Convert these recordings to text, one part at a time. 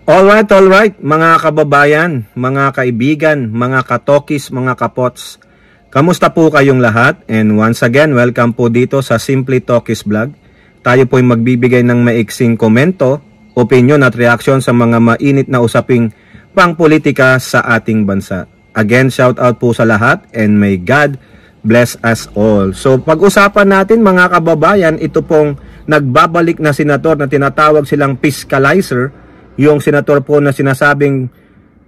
Alright, mga kababayan, mga kaibigan, mga katokis, mga kapots. Kamusta po kayong lahat? And once again, welcome po dito sa Simply Talkies Vlog. Tayo po'y magbibigay ng maiksing komento, opinion at reaksyon sa mga mainit na usaping pangpolitika sa ating bansa. Again, shout out po sa lahat and may God bless us all. So pag-usapan natin mga kababayan, ito pong nagbabalik na senador na tinatawag silang fiscalizer. Yung senator po na sinasabing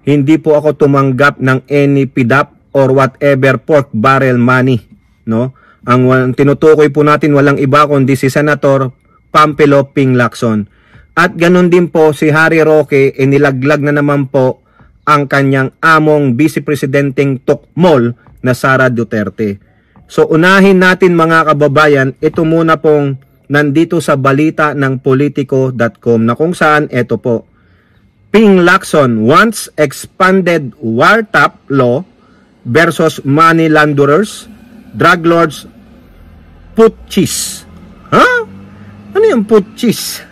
hindi po ako tumanggap ng any PDAP or whatever pork barrel money, no? Ang tinutukoy po natin walang iba kundi si Senator Pampilo Ping Lacson. At ganun din po si Harry Roque, nilaglag na naman po ang kanyang among Vice Presidenteng Tukmol na Sara Duterte. So unahin natin mga kababayan, ito muna pong nandito sa balita ng politico.com na kung saan ito po. Ping Lacson wants expanded wiretap law versus money launderers, drug lords, putschis. Ha? Ano yung putschis?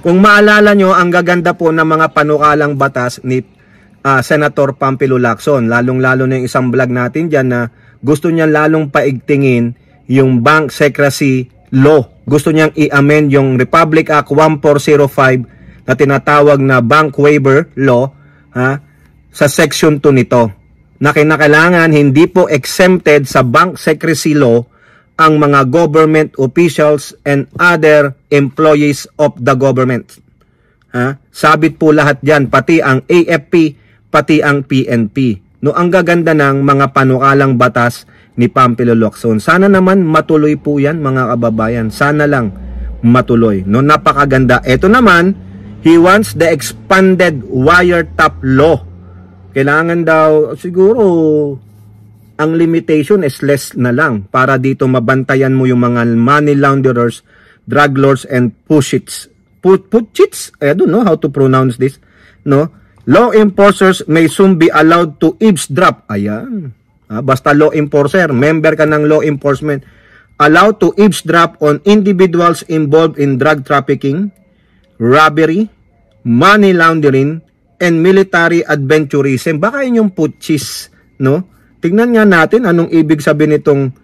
Kung maalala nyo, ang gaganda po ng mga panukalang batas ni Senator Pampilo Lacson, lalong-lalo na yung isang vlog natin dyan na gusto niya lalong paigtingin yung bank secrecy law. Gusto niyang i-amend yung Republic Act 1405 na tinatawag na bank waiver law sa section 2 nito. Na kinakailangan hindi po exempted sa bank secrecy law ang mga government officials and other employees of the government. Sabit po lahat diyan, pati ang AFP, pati ang PNP. No, ang gaganda ng mga panukalang batas ni Pampilo Lacson. Sana naman matuloy po yan mga kababayan. Sana lang matuloy. No, napakaganda. Ito naman, he wants the expanded wiretap law. Kailangan daw, siguro, ang limitation is less na lang para dito mabantayan mo yung mga money launderers, drug lords, and pushits. Putschits? I don't know how to pronounce this. No? Law enforcers may soon be allowed to eavesdrop. Ayan. Basta law enforcer, member ka ng law enforcement, allowed to eavesdrop on individuals involved in drug trafficking, robbery, money laundering, and military adventurism. Baka yun yung putschis, no? Tignan nga natin anong ibig sabihin nitong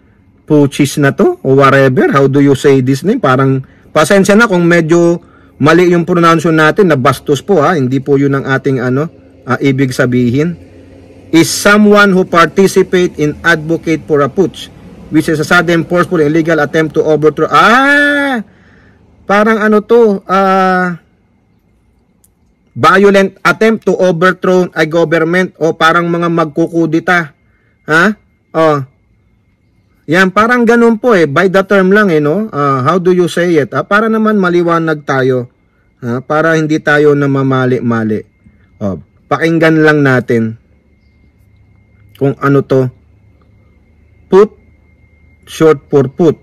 putschis na to, o whatever. How do you say this name? Parang, pasensya na kung medyo mali yung pronunciation natin, na bastos po hindi po yun ang ating ibig sabihin. Is someone who participate in advocate for a putsch, which is a sudden, forceful, illegal attempt to overthrow. Parang violent attempt to overthrow a government, o parang mga magkukudita. Yan, parang ganun po by the term lang no? How do you say it? Para naman maliwanag tayo. Para hindi tayo na mamali-mali. Pakinggan lang natin kung ano to. Put, short for put.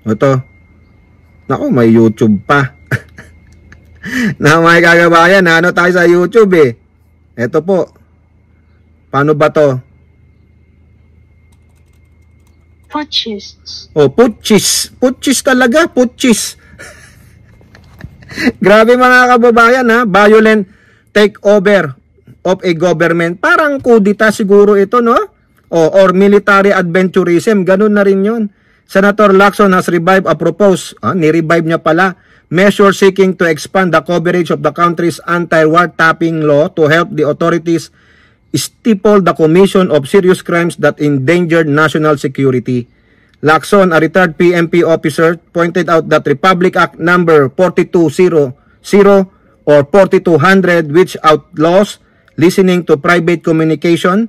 Ito. Naku, may YouTube pa. Na mga kagabayan, tayo sa YouTube Ito po. Paano ba to? Putschis. Putschis. Putschis talaga, putschis. Grabe mga kababayan violent takeover of a government. Parang kudita siguro ito, no? Or military adventurism, ganun na rin yun. Senator Lacson has revived a proposed, ni-revive niya pala, measure seeking to expand the coverage of the country's anti-wiretapping law to help the authorities stifle the commission of serious crimes that endangered national security. Lacson, a retired PNP officer, pointed out that Republic Act number 4200 or 4200, which outlaws listening to private communication,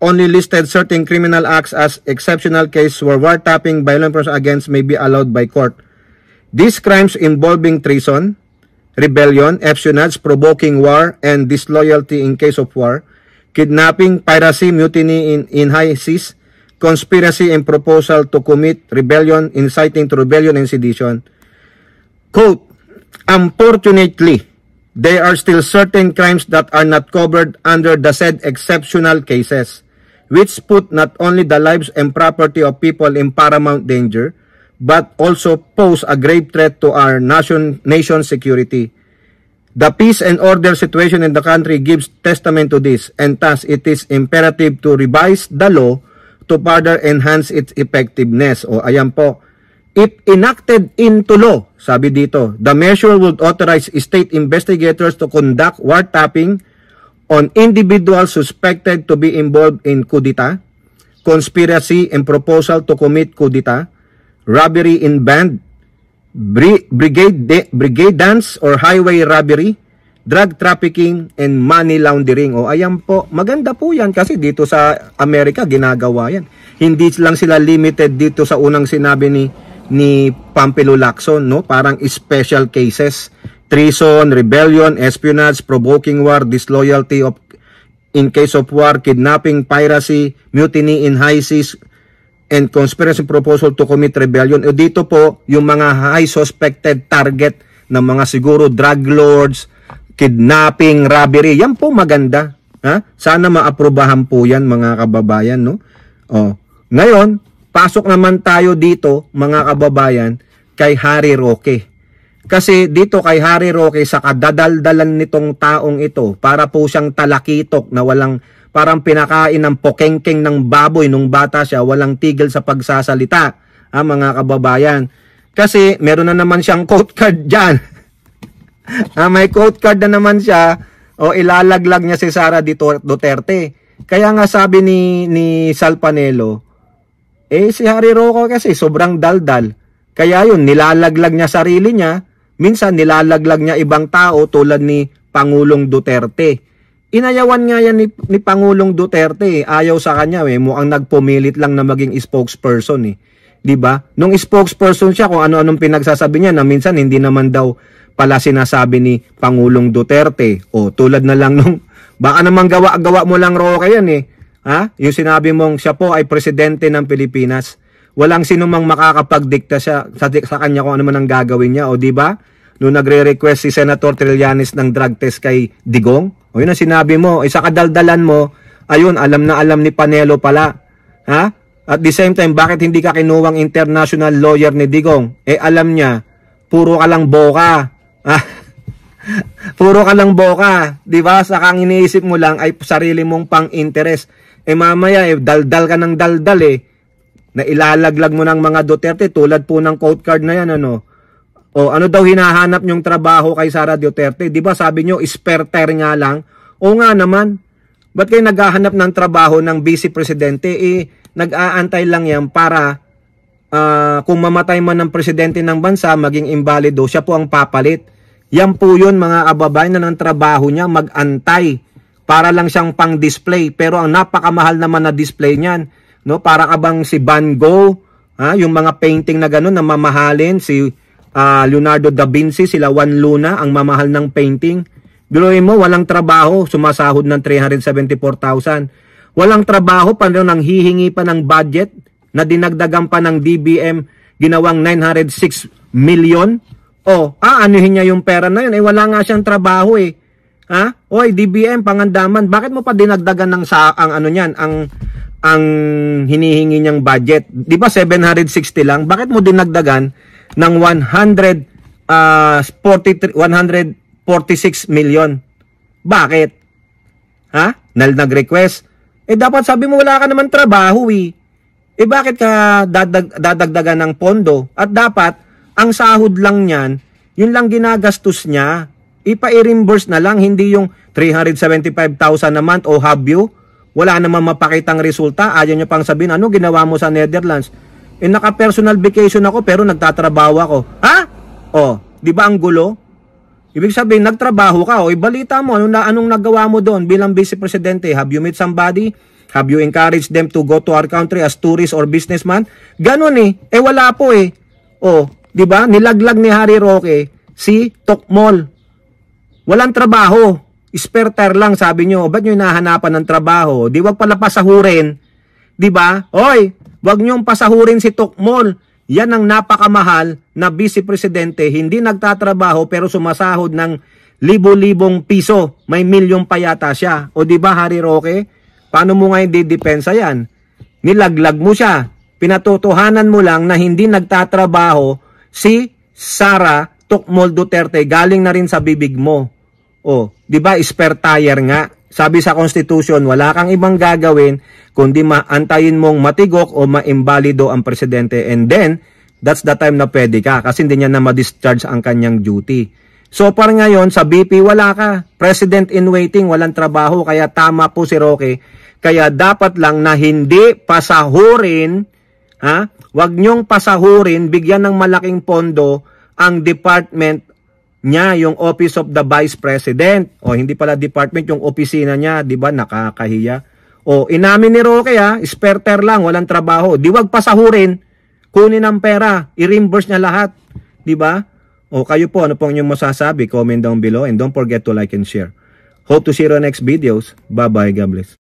only listed certain criminal acts as exceptional case where wiretapping by law enforcement against may be allowed by court. These crimes involving treason, rebellion, espionage, provoking war, and disloyalty in case of war, kidnapping, piracy, mutiny in high seas, conspiracy and proposal to commit rebellion, inciting to rebellion and sedition. Quote, unfortunately, there are still certain crimes that are not covered under the said exceptional cases, which put not only the lives and property of people in paramount danger, but also pose a grave threat to our nation's security. The peace and order situation in the country gives testament to this, and thus it is imperative to revise the law to further enhance its effectiveness. O ayan po, if enacted into law, sabi dito, the measure would authorize state investigators to conduct wiretapping on individuals suspected to be involved in coup d'etat, conspiracy and proposal to commit coup d'etat, robbery in band, brigade dance or highway robbery, drug trafficking, and money laundering. O ayan po, maganda po yan kasi dito sa Amerika ginagawa yan. Hindi lang sila limited dito sa unang sinabi ni Pampilo Lacson, no? Parang special cases, treason, rebellion, espionage, provoking war, disloyalty in case of war, kidnapping, piracy, mutiny in high seas, and conspiracy proposal to commit rebellion. E dito po, yung mga high suspected target ng mga siguro drug lords, kidnapping, robbery, yan po maganda. Ha? Sana maaprubahan po yan mga kababayan, no? O, ngayon, pasok naman tayo dito mga kababayan kay Harry Roque. Kasi dito kay Harry Roque sa kadadaldalan nitong taong ito, para po siyang talakitok na walang, parang pinakain ng pokengkeng ng baboy nung bata siya, walang tigil sa pagsasalita, mga kababayan. Kasi meron na naman siyang quote card dyan. May quote card na naman siya, o ilalaglag niya si Sara Duterte. Kaya nga sabi ni Sal Panelo, si Harry Roque kasi sobrang daldal. Kaya yun, nilalaglag niya sarili niya, minsan nilalaglag niya ibang tao tulad ni Pangulong Duterte. Inayawan nga yan ni Pangulong Duterte. Ayaw sa kanya, mukhang nagpumilit lang na maging spokesperson. 'Di ba? Nung spokesperson siya, kung ano-anong pinagsasabi niya na minsan hindi naman daw pala sinasabi ni Pangulong Duterte. O tulad na lang nung, baka naman gawa mo lang Roque yan Yung sinabi mong siya po ay presidente ng Pilipinas. Walang sinumang makakapagdikta sa kanya kung ano man ang gagawin niya. O 'di ba? Nung nagre-request si Senator Trillanes ng drug test kay Digong, o yun ang sinabi mo, sa kadaldalan mo, ayun, alam na alam ni Panelo pala. At the same time, bakit hindi ka kinuwang international lawyer ni Digong? Alam niya, puro ka lang boka. Puro ka lang boka. Diba? Sakang iniisip mo lang ay sarili mong pang-interest. Mamaya, daldal ka ng daldal na ilalaglag mo ng mga Duterte tulad po ng quote card na yan, O ano daw hinahanap nyong trabaho kay Sara Duterte? Di ba sabi nyo, spare tire nga lang? O nga naman, ba't kayo naghahanap ng trabaho ng vice presidente? Nag-aantay lang yan para kung mamatay man ng presidente ng bansa, maging invalido, siya po ang papalit. Yan po yun mga kababayan na ng trabaho niya, mag-antay. Para lang siyang pang-display. Pero ang napakamahal naman na display niyan, no? Para ka bang si Van Gogh, yung mga painting na gano'n na mamahalin, si Leonardo da Vinci, sila Juan Luna, ang mamahal ng painting. Biruin mo, walang trabaho, sumasahod ng 374,000. Walang trabaho, paano nang hihingi pa ng budget na dinagdagan pa ng DBM, ginawang 906 million. Anuhin niya yung pera na yun? Wala nga siyang trabaho Oy, DBM, Pangandaman, bakit mo pa dinagdagan ng ang hinihingi niyang budget? Di ba 760 lang? Bakit mo dinagdagan ng 146 million? Bakit? Nag-request? Dapat sabi mo wala ka naman trabaho bakit ka dadagdagan ng pondo? At dapat, ang sahod lang niyan, yun lang ginagastos niya. I-reimburse na lang, hindi yung 375,000 a month o have you? Wala naman mapakitang resulta. Ayaw niyo pang sabihin, ano ginawa mo sa Netherlands? Naka-personal vacation ako pero nagtatrabaho ako. Di ba ang gulo? Ibig sabihin, nagtrabaho ka. Balita mo, anong nagawa mo doon bilang vice presidente? Have you met somebody? Have you encouraged them to go to our country as tourist or businessman? Ganon wala po di ba? Nilaglag ni Harry Roque si Tokmol. Walang trabaho. Spare tire lang, sabi nyo. Ba't nyo hinahanapan ng trabaho? Di wag pala pasahurin. Di ba? Wag nyong pasahurin si Tokmol. Yan ang napakamahal na vice presidente. Hindi nagtatrabaho pero sumasahod ng libo-libong piso. May milyon pa yata siya. O di ba Harry Roque? Paano mo nga hindi depensa yan? Nilaglag mo siya. Pinatotohanan mo lang na hindi nagtatrabaho si Sara Tokmol Duterte. Galing na rin sa bibig mo. O, di ba, spare tire nga. Sabi sa Constitution, wala kang ibang gagawin kundi antayin mong matigok o maimbalido ang presidente. And then, that's the time na pwede ka kasi hindi niya na ma-discharge ang kanyang duty. So, par ngayon, sa BP, wala ka. President in waiting, walang trabaho. Kaya tama po si Roque. Kaya dapat lang na hindi pasahurin, ha? Huwag niyong pasahurin, bigyan ng malaking pondo ang department niya, yung Office of the Vice President. O, hindi pala department, yung opisina niya, di ba, nakakahiya. O, inamin ni Roque, spare tire lang, walang trabaho. Di wag pasahurin, kunin ang pera, i-reimburse niya lahat. Di ba? O, kayo po, ano pong inyong masasabi? Comment down below and don't forget to like and share. Hope to see you on next videos. Bye-bye. God bless.